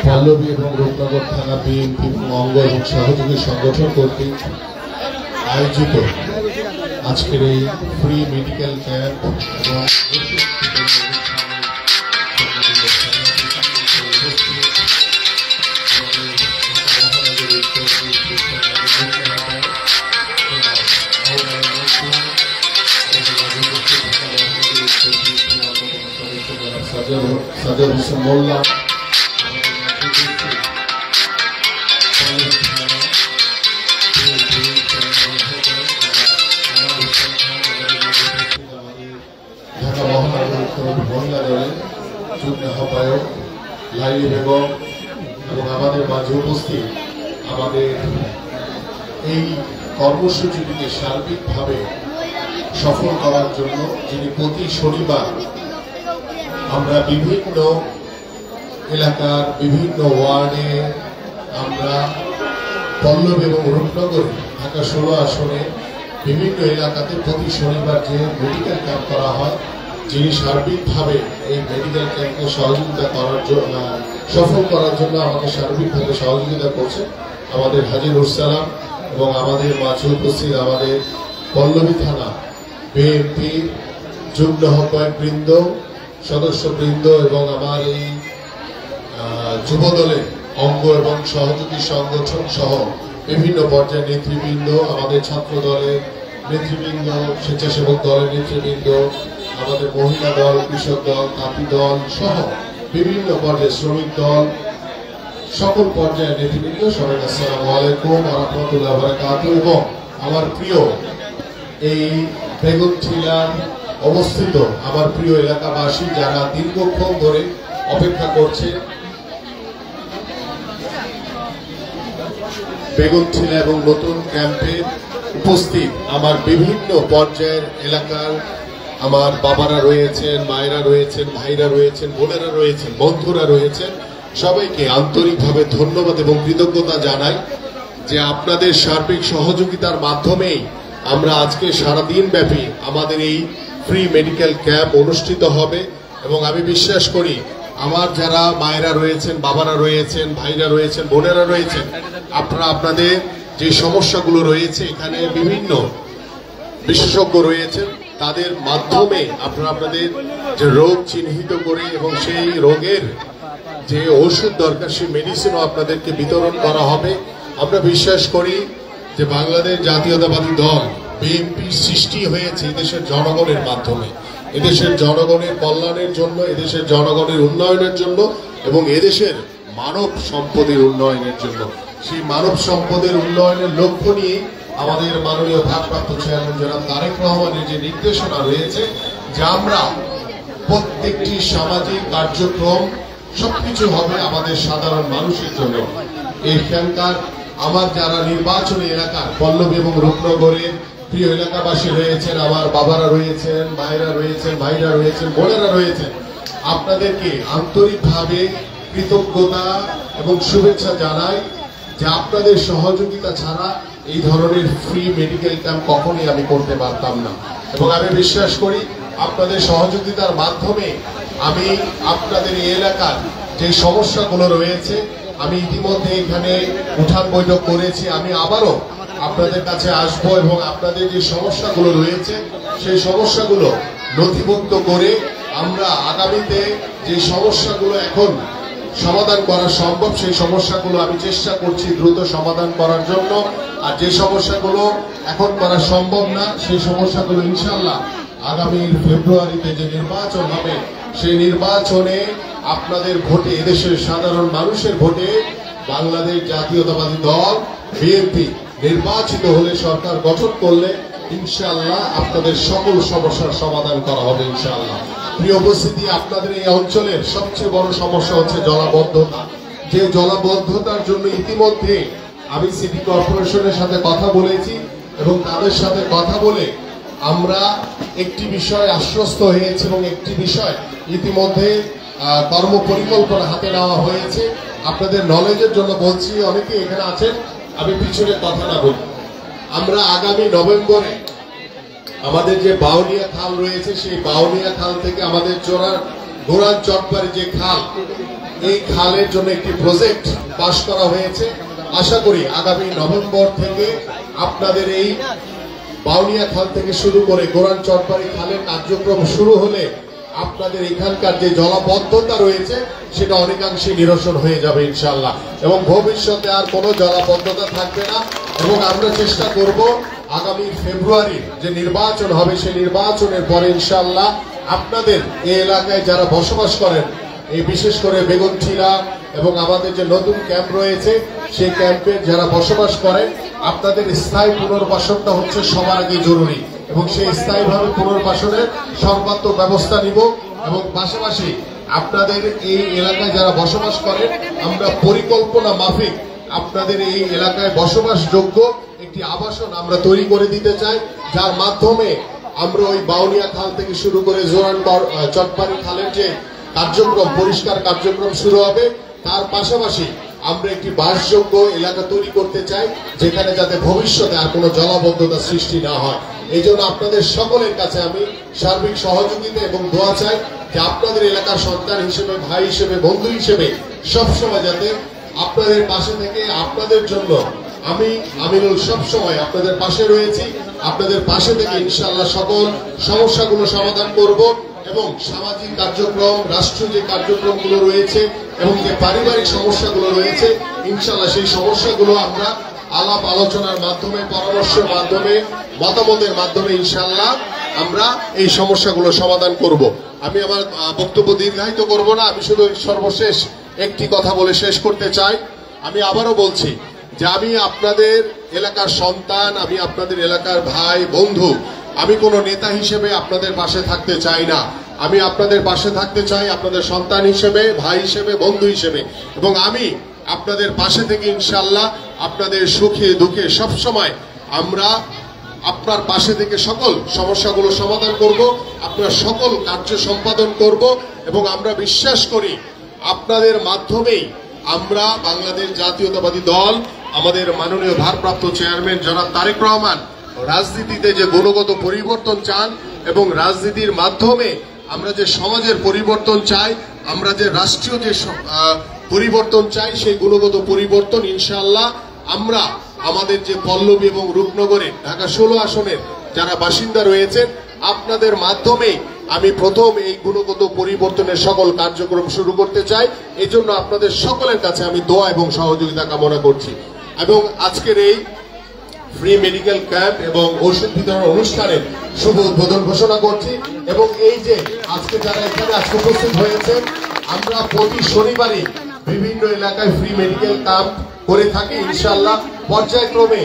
পল্লবী এবং রূপনগর থানা বিএনপি অঙ্গ এবং সহযোগী সংগঠন কর্তৃক আয়োজিত আজকের এই ফ্রি মেডিকেল ক্যাম্প এবং সাজার হোসেন মোল্লা ঢাকা মহানগর মহিলা দলের যুগ্ম আহ্বায়ক লাইলি বেগম এবং আমাদের মাঝে উপস্থিত আমাদের এই কর্মসূচিটিকে সার্বিকভাবে সফল করার জন্য যিনি প্রতি শনিবার আমরা বিভিন্ন এলাকার বিভিন্ন ওয়ার্ডে আমরা পল্লবী এবং রূপনগরে ঢাকা 16 আসনে বিভিন্ন এলাকাতে প্রতি শনিবার যে মেডিকেল ক্যাম্প করা হয়, যিনি সার্বিকভাবে এই মেডিকেল ক্যাম্পকে সহযোগিতা করার জন্য সফল করার জন্য আমাকে সার্বিকভাবে সহযোগিতা করছে আমাদের হাজিরুল সালাম এবং আমাদের মাঝে উপস্থিত আমাদের পল্লবী থানা বিএনপি যুগ্ম আহ্বায়ক বৃন্দ, সদস্যবৃন্দ এবং আমার এই যুব দলের অঙ্গ এবং সহযোগী সংগঠন সহ বিভিন্ন পর্যায়ের নেতৃবৃন্দ, আমাদের ছাত্র দলের নেতৃবৃন্দ, স্বেচ্ছাসেবক দলের নেতৃবৃন্দ, আমাদের মহিলা দল, কৃষক দল, তাঁতি দল সহ বিভিন্ন পর্যায়ে শ্রমিক দল, সকল পর্যায়ের নেতৃবৃন্দ সবাই আসসালামু আলাইকুম ওয়া রাহমাতুল্লাহি ওয়া বারাকাতুহু। এবং আমার প্রিয় এই বেগুনটিলার অবস্থিত আমার প্রিয় এলাকাবাসী যারা দীর্ঘক্ষণ ধরে অপেক্ষা করছে বেগুনটিলা এবং নতুন ক্যাম্পে উপস্থিত আমার বিভিন্ন পর্যায়ের এলাকার আমার বাবারা রয়েছেন, মায়েরা রয়েছেন, ভাইরা রয়েছেন, বোনেরা রয়েছেন, বন্ধুরা রয়েছেন, সবাইকে আন্তরিকভাবে ধন্যবাদ এবং কৃতজ্ঞতা জানাই যে আপনাদের সার্বিক সহযোগিতার মাধ্যমেই আমরা আজকে সারাদিন ব্যাপী আমাদের এই ফ্রি মেডিকেল ক্যাম্প অনুষ্ঠিত হবে। এবং আমি বিশ্বাস করি আমার যারা মায়েরা রয়েছেন, বাবারা রয়েছেন, ভাইরা রয়েছেন, বোনেরা রয়েছেন, আপনারা আপনাদের যে সমস্যাগুলো রয়েছে এখানে বিভিন্ন বিশেষজ্ঞ রয়েছেন, তাদের মাধ্যমে আপনারা আপনাদের যে রোগ চিহ্নিত করে এবং সেই রোগের যে ওষুধ দরকার সেই মেডিসিনও আপনাদেরকে বিতরণ করা হবে। আমরা বিশ্বাস করি যে বাংলাদেশ জাতীয়তাবাদী দল বিএনপি সৃষ্টি হয়েছে এদেশের জনগণের মাধ্যমে, এদেশের জনগণের কল্যাণের জন্য, এদেশের জনগণের উন্নয়নের জন্য এবং এদেশের মানব সম্পদের উন্নয়নের জন্য। সেই মানব সম্পদের উন্নয়নের লক্ষ্য নিয়ে আমাদের মাননীয় ভারপ্রাপ্ত চেয়ারম্যান জনাব তারেক রহমানের যে নির্দেশনা রয়েছে যে আমরা প্রত্যেকটি সামাজিক কার্যক্রম সবকিছু হবে আমাদের সাধারণ মানুষের জন্য। এইখানকার আমার যারা নির্বাচনী এলাকার পল্লবী এবং রূপনগরের প্রিয় এলাকাবাসী রয়েছেন, আমার বাবারা রয়েছেন, মায়েরা রয়েছেন, ভাইরা রয়েছেন, বোনেরা রয়েছেন, আপনাদেরকে আন্তরিকভাবে কৃতজ্ঞতা এবং শুভেচ্ছা জানাই যে আপনাদের সহযোগিতা ছাড়া এই ধরনের ফ্রি মেডিকেল ক্যাম্প কখনই আমি করতে পারতাম না। এবং আমি বিশ্বাস করি আপনাদের সহযোগিতার মাধ্যমে আমি আপনাদের এই এলাকার যে সমস্যাগুলো রয়েছে আমি ইতিমধ্যে এখানে উঠান বৈঠক করেছি, আমি আবারও আপনাদের কাছে আসব এবং আপনাদের যে সমস্যাগুলো রয়েছে সেই সমস্যাগুলো নথিভুক্ত করে আমরা আগামীতে যে সমস্যাগুলো এখন সমাধান করা সম্ভব সেই সমস্যাগুলো আমি চেষ্টা করছি দ্রুত সমাধান করার জন্য। আর যে সমস্যাগুলো এখন করা সম্ভব না সেই সমস্যাগুলো ইনশাআল্লাহ আগামী ফেব্রুয়ারিতে যে নির্বাচন হবে সেই নির্বাচনে আপনাদের ভোটে, এদেশের সাধারণ মানুষের ভোটে বাংলাদেশ জাতীয়তাবাদী দল বিএনপি নির্বাচিত হলে, সরকার গঠন করলে ইনশাআল্লাহ আপনাদের সকল সমস্যার সমাধান করা হবে ইনশাআল্লাহ। প্রিয় উপস্থিতি, আপনাদের এই অঞ্চলের সবচেয়ে বড় সমস্যা হচ্ছে জলাবদ্ধতা। যে জলাবদ্ধতার জন্য ইতিমধ্যে আমি সিটি কর্পোরেশনের সাথে কথা বলেছি এবং তাদের সাথে কথা বলে আমরা একটি বিষয় আশ্বস্ত হয়েছে এবং একটি বিষয় ইতিমধ্যে কর্ম পরিকল্পনা হাতে নেওয়া হয়েছে। আপনাদের নলেজের জন্য বলছি, অনেকে এখানে আছেন, আমি পিছনে কথা না বলি। আমরা আগামী নভেম্বরে আমাদের যে বাউনিয়া খাল রয়েছে সেই বাউনিয়া খাল থেকে আমাদের গোরান চটবাড়ি যে খাল, এই খালের জন্য একটি প্রজেক্ট পাস করা হয়েছে। আশা করি আগামী নভেম্বর থেকে আপনাদের এই বাউনিয়া খাল থেকে শুরু করে গোরান চটবাড়ি খালের কার্যক্রম শুরু হলে আপনাদের এখানকার যে জলাবদ্ধতা রয়েছে সেটা অনেকাংশে নিরসন হয়ে যাবে ইনশাআল্লাহ, এবং ভবিষ্যতে আর কোনো জলাবদ্ধতা থাকবে না। এবং আমরা চেষ্টা করব আগামী ফেব্রুয়ারির যে নির্বাচন হবে সেই নির্বাচনের পরে ইনশাআল্লাহ আপনাদের এই এলাকায় যারা বসবাস করেন, এই বিশেষ করে বেগুনঠিলা এবং আমাদের যে নতুন ক্যাম্প রয়েছে সেই ক্যাম্পে যারা বসবাস করেন, আপনাদের স্থায়ী পুনর্বাসনটা হচ্ছে সবার আগে জরুরি, এবং সেই স্থায়ীভাবে পুনর্বাসনের সর্বাত্মক ব্যবস্থা নিব। এবং পাশাপাশি আপনাদের এই এলাকায় যারা বসবাস করেন, আমরা পরিকল্পনা মাফিক আপনাদের এই এলাকায় বসবাসযোগ্য একটি আবাসন আমরা তৈরি করে দিতে চাই, যার মাধ্যমে আমরা ওই বাউনিয়া খাল থেকে শুরু করে জোরান চটবাড়ি খালের যে কার্যক্রম, পরিষ্কার কার্যক্রম শুরু হবে, তার পাশাপাশি আমরা একটি বাসযোগ্য এলাকা তৈরি করতে চাই, যেখানে যাতে ভবিষ্যতে আর কোনো জলাবদ্ধতা সৃষ্টি না হয়। এই জন্য আপনাদের সকলের কাছে আমি সার্বিক সহযোগিতা এবং দোয়া চাই যে আপনাদের এলাকার সন্তান হিসেবে, ভাই হিসেবে, বন্ধু হিসেবে সবসময় যাতে আপনাদের পাশে থেকে আপনাদের জন্য আমি আমিনুল সবসময় আপনাদের পাশে রয়েছি। আপনাদের পাশে থেকে ইনশাআল্লাহ সকল সমস্যাগুলো সমাধান করব, এবং সামাজিক কার্যক্রম, রাষ্ট্রীয় যে কার্যক্রমগুলো রয়েছে এবং যে পারিবারিক সমস্যাগুলো রয়েছে, ইনশাআল্লাহ সেই সমস্যাগুলো আমরা আলাপ আলোচনার মাধ্যমে, পরামর্শের মাধ্যমে, মতামতের মাধ্যমে ইনশাআল্লাহ আমরা এই সমস্যাগুলো সমাধান করব। আমি আমার বক্তব্য দীর্ঘায়িত করব না, আমি শুধু সর্বশেষ একটি কথা বলে শেষ করতে চাই। আমি আবারও বলছি যে আমি আপনাদের এলাকার সন্তান, আমি আপনাদের এলাকার ভাই, বন্ধু। আমি কোনো নেতা হিসেবে আপনাদের পাশে থাকতে চাই না, আমি আপনাদের পাশে থাকতে চাই আপনাদের সন্তান হিসেবে, ভাই হিসেবে, বন্ধু হিসেবে। এবং আমি আপনাদের পাশে থেকে ইনশাআল্লাহ আপনাদের সুখে দুঃখে সবসময় আমরা আপনার পাশে থেকে সকল সমস্যাগুলো সমাধান করব, আপনার সকল কার্য সম্পাদন করব। এবং আমরা বিশ্বাস করি আপনাদের মাধ্যমেই আমরা বাংলাদেশ জাতীয়তাবাদী দল, আমাদের মাননীয় ভারপ্রাপ্ত চেয়ারম্যান জনাব তারেক রহমান রাজনীতিতে যে গুণগত পরিবর্তন চান, এবং রাজনীতির মাধ্যমে আমরা যে সমাজের পরিবর্তন চাই, আমরা যে রাষ্ট্রীয় যে পরিবর্তন চাই, সেই গুণগত পরিবর্তন ইনশাআল্লাহ আমরা আমাদের যে পল্লবী এবং রূপনগরে ঢাকা 16 আসনের যারা বাসিন্দা রয়েছেন, আপনাদের মাধ্যমে আমি প্রথম এই গুণগত পরিবর্তনের সকল কার্যক্রম শুরু করতে চাই। এই জন্য আপনাদের সকলের কাছে আমি দোয়া এবং সহযোগিতা কামনা করছি। এবং আজকের এই ফ্রি মেডিকেল ক্যাম্প এবং ওষুধ বিতরণ অনুষ্ঠানের শুভ উদ্বোধন ঘোষণা করছি। এবং এই যে আজকে যারা এখানে আজকে উপস্থিত হয়েছেন, আমরা প্রতি শনিবারই বিভিন্ন এলাকায় ফ্রি মেডিকেল ক্যাম্প করে থাকি। ইনশাআল্লাহ পর্যায়ক্রমে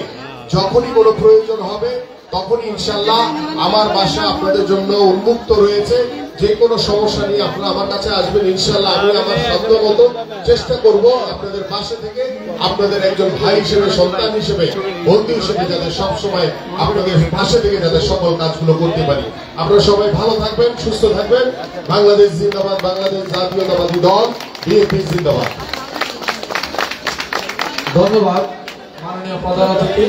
যখনই কোনো প্রয়োজন হবে তখনই ইনশাআল্লাহ আমার বাসা আপনাদের জন্য উন্মুক্ত রয়েছে। যে কোনো সমস্যা নিয়ে আপনারা আমার কাছে আসবেন, ইনশাআল্লাহ আমি আমার সাধ্য মতো চেষ্টা করব আপনাদের পাশে থেকে, আপনাদের একজন ভাই হিসেবে, সন্তান হিসেবে, বন্ধু হিসেবে যাতে সবসময় আপনাদের পাশে থেকে যাতে সকল কাজগুলো করতে পারি। আপনারা সবাই ভালো থাকবেন, সুস্থ থাকবেন। বাংলাদেশ জিন্দাবাদ, বাংলাদেশ জাতীয়তাবাদী দল, বিএনপি জিন্দাবাদ। ধন্যবাদ মাননীয় প্রধান অতিথি।